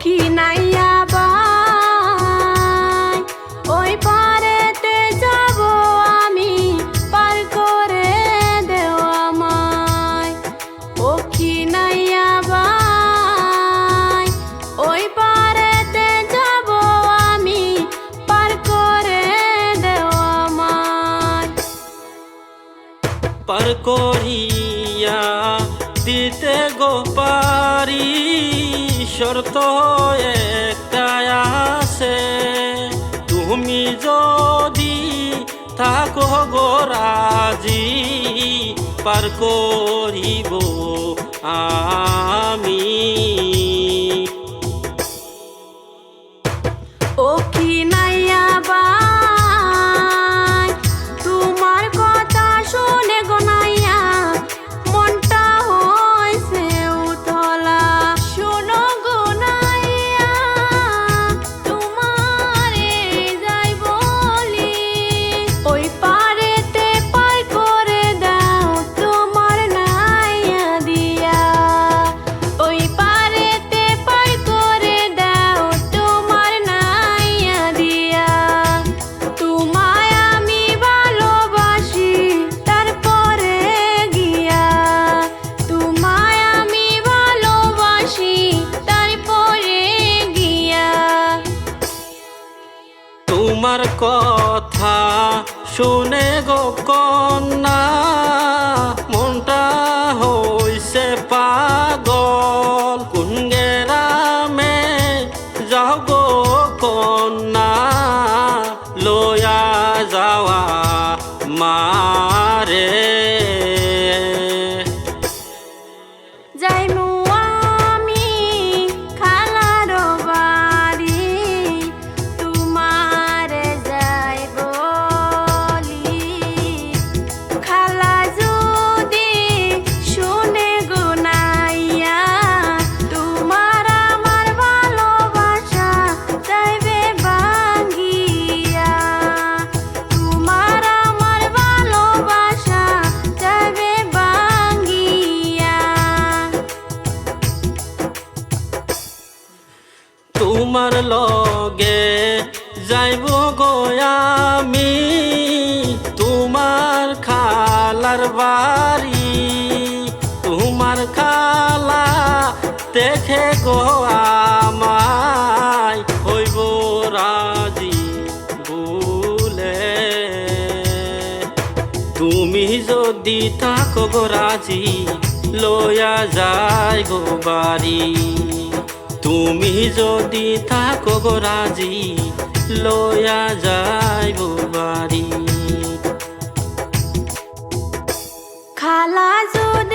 কি নাইয়া বাই ওই পারেতে যাব আমি পার করে দেও আমায় ও কি নাইয়া বাই ওই পারেতে যাব আমি পার করে দেও আমায় পার করিয়া দিতে গো পারি শর্ত একটাই আছে তুমি যদি থাকো গো রাজি পার করিব আমি ও কি নাইয়া বাই তোমার কথা শুনে গো নাইয়া মনটা হইছে উতলা শোনো গো নাইয়া তোমারে যাই বলি ওই পারেতে পার করে দাও তোমার নাইয়া দিয়া ওই পারেতে পার করে দাও তোমার নাইয়া দিয়া তোমায় আমি ভালোবাসি তারপরে গিয়া তোমায় আমি ভালোবাসি তারপরে গিয়া তোমার কথা শুনে গো কন্যা মনটা হইছে পাগল কোন গেরামে যাও গো কন্যা লয়া যাওয়া মারে যাইমু আমি খালার বাড়ি তোমারে যাই বলি খালা যদি শুনে গো নাইয়া তোমার আমার ভালোবাসা যাইবে ভাঙ্গিয়া তোমার আমার ভালোবাসা যাইবে ভাঙ্গিয়া তোমার লগে যাইব গো আমি তোমার খালার বাড়ি তোমার খালা দেখে গো আমায় হইব রাজি বলে তুমি যদি থাকো গো রাজি লয়া যাই গো বাড়ি তুমি যদি থাকো গো রাজি লয়া যাইব বাড়ি খালা যদি